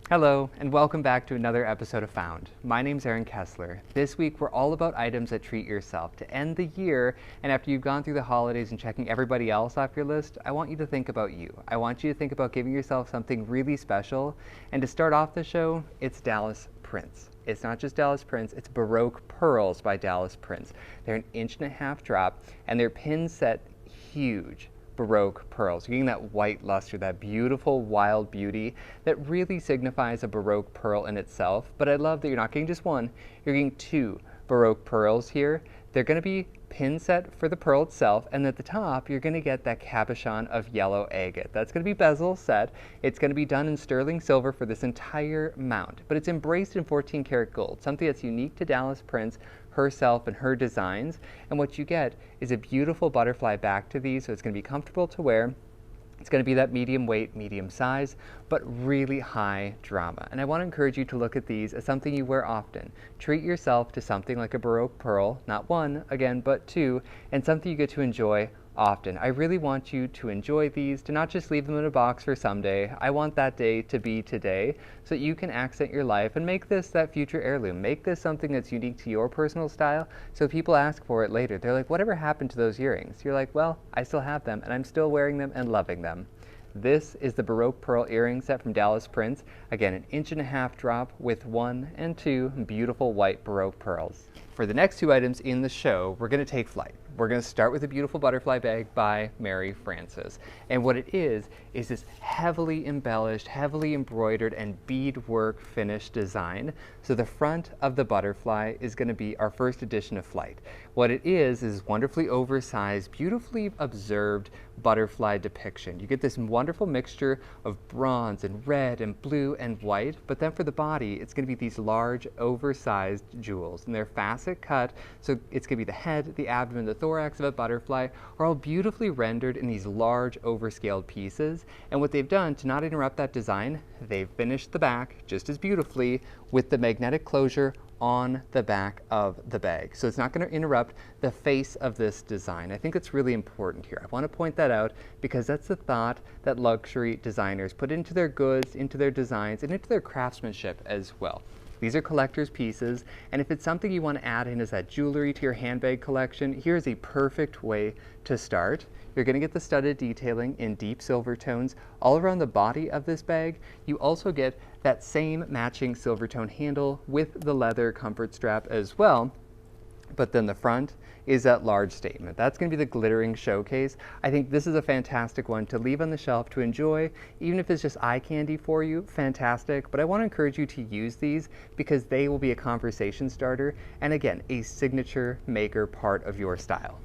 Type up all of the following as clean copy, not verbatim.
Hello, and welcome back to another episode of Found. My name's Aaron Kessler. This week, we're all about items that treat yourself. To end the year, and after you've gone through the holidays and checking everybody else off your list, I want you to think about you. I want you to think about giving yourself something really special. And to start off the show, it's Dallas Prints. It's not just Dallas Prints, it's Baroque Pearls by Dallas Prints. They're an 1.5-inch drop, and they're pin set huge Baroque pearls. You're getting that white luster, that beautiful wild beauty that really signifies a Baroque pearl in itself. But I love that you're not getting just one, you're getting two Baroque pearls here. They're going to be pin set for the pearl itself, and at the top you're going to get that cabochon of yellow agate. That's going to be bezel set. It's going to be done in sterling silver for this entire mount, but it's embraced in 14 karat gold, something that's unique to Dallas Prints herself and her designs. And what you get is a beautiful butterfly back to these, so it's going to be comfortable to wear. It's going to be that medium weight, medium size, but really high drama. And I want to encourage you to look at these as something you wear often. Treat yourself to something like a Baroque pearl, not one, again, but two, and something you get to enjoy often. I really want you to enjoy these, to not just leave them in a box for someday. I want that day to be today so that you can accent your life and make this that future heirloom. Make this something that's unique to your personal style, so people ask for it later. They're like, whatever happened to those earrings? You're like, well, I still have them and I'm still wearing them and loving them. This is the Baroque Pearl earring set from Dallas Prints. Again, an 1.5-inch drop with 1 and 2 beautiful white Baroque pearls. For the next two items in the show, we're going to take flight. We're going to start with a beautiful butterfly bag by Mary Frances. And what it is this heavily embellished, heavily embroidered, and beadwork finished design. So the front of the butterfly is going to be our first edition of flight. What it is wonderfully oversized, beautifully observed butterfly depiction. You get this wonderful mixture of bronze and red and blue and white, but then for the body, it's going to be these large, oversized jewels, and they're facet cut, so it's going to be the head, the abdomen, the thorax of a butterfly are all beautifully rendered in these large, overscaled pieces. And what they've done to not interrupt that design, they've finished the back just as beautifully with the magnetic closure on the back of the bag. So it's not going to interrupt the face of this design. I think it's really important here. I want to point that out because that's the thought that luxury designers put into their goods, into their designs, and into their craftsmanship as well. These are collector's pieces, and if it's something you want to add in as that jewelry to your handbag collection, here's a perfect way to start. You're going to get the studded detailing in deep silver tones all around the body of this bag. You also get that same matching silver tone handle with the leather comfort strap as well. But then the front is that large statement. That's going to be the glittering showcase. I think this is a fantastic one to leave on the shelf to enjoy. Even if it's just eye candy for you, fantastic. But I want to encourage you to use these because they will be a conversation starter and, again, a signature maker part of your style.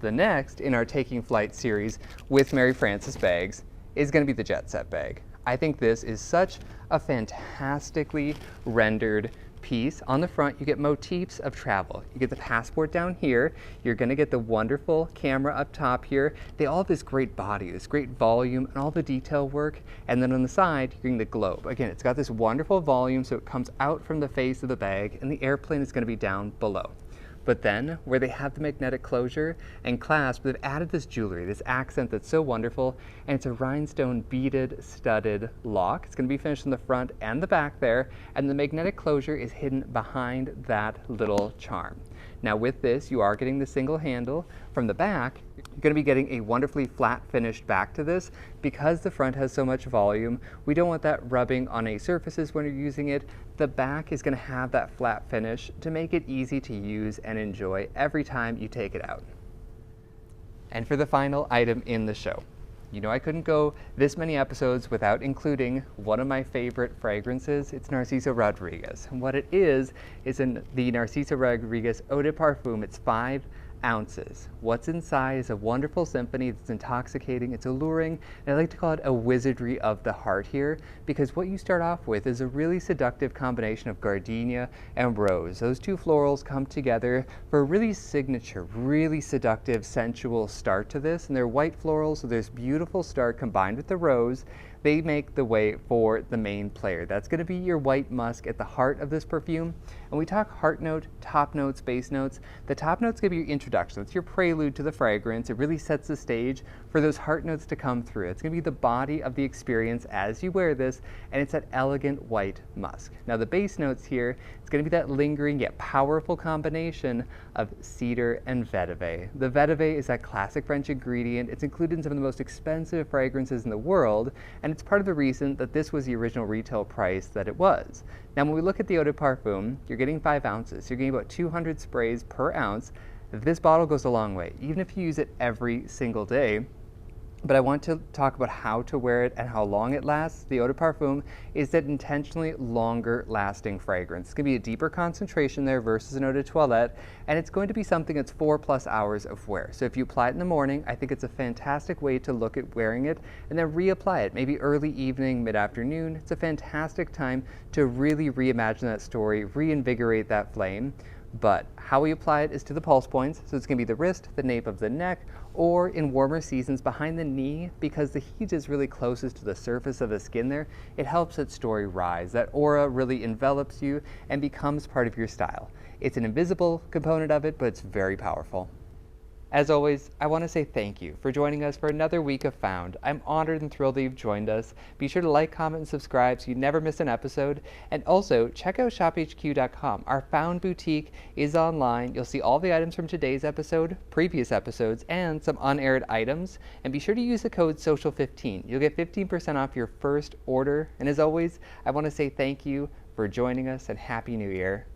The next in our Taking Flight series with Mary Frances bags is going to be the Jet Set bag. I think this is such a fantastically rendered piece. On the front, you get motifs of travel. You get the passport down here. You're going to get the wonderful camera up top here. They all have this great body, this great volume, and all the detail work. And then on the side, you're getting the globe. Again, it's got this wonderful volume, so it comes out from the face of the bag, and the airplane is going to be down below. But then, where they have the magnetic closure and clasp, they've added this jewelry, this accent that's so wonderful, and it's a rhinestone beaded, studded lock. It's going to be finished in the front and the back there, and the magnetic closure is hidden behind that little charm. Now with this, you are getting the single handle. From the back, you're going to be getting a wonderfully flat finished back to this. Because the front has so much volume, we don't want that rubbing on any surfaces when you're using it. The back is going to have that flat finish to make it easy to use and enjoy every time you take it out. And for the final item in the show, you know I couldn't go this many episodes without including one of my favorite fragrances. It's Narciso Rodriguez. And what it is in the Narciso Rodriguez Eau de Parfum. It's 5 ounces. What's inside is a wonderful symphony that's intoxicating, it's alluring, and I like to call it a wizardry of the heart here, because what you start off with is a really seductive combination of gardenia and rose. Those two florals come together for a really signature, really seductive, sensual start to this, and they're white florals, so there's beautiful start combined with the rose. they make the way for the main player. That's going to be your white musk at the heart of this perfume. And we talk heart note, top notes, base notes. The top notes give you your introduction. It's your prelude to the fragrance. It really sets the stage for those heart notes to come through. It's going to be the body of the experience as you wear this, and it's that elegant white musk. Now the base notes here, it's going to be that lingering yet powerful combination of cedar and vetiver. The vetiver is that classic French ingredient. It's included in some of the most expensive fragrances in the world, and it's part of the reason that this was the original retail price that it was. Now when we look at the eau de parfum, you're getting 5 ounces. You're getting about 200 sprays per ounce. This bottle goes a long way, even if you use it every single day. But I want to talk about how to wear it and how long it lasts. The eau de parfum is that intentionally longer lasting fragrance. It's going to be a deeper concentration there versus an eau de toilette, and it's going to be something that's 4+ hours of wear. So if you apply it in the morning, I think it's a fantastic way to look at wearing it, and then reapply it, maybe early evening, mid-afternoon. It's a fantastic time to really reimagine that story, reinvigorate that flame. But how we apply it is to the pulse points, so it's going to be the wrist, the nape of the neck, or in warmer seasons behind the knee, because the heat is really closest to the surface of the skin there. It helps that story rise. That aura really envelops you and becomes part of your style. It's an invisible component of it, but it's very powerful. As always, I want to say thank you for joining us for another week of Found. I'm honored and thrilled that you've joined us. Be sure to like, comment, and subscribe so you never miss an episode. And also, check out ShopHQ.com. Our Found boutique is online. You'll see all the items from today's episode, previous episodes, and some unaired items. And be sure to use the code SOCIAL15. You'll get 15% off your first order. And as always, I want to say thank you for joining us and Happy New Year.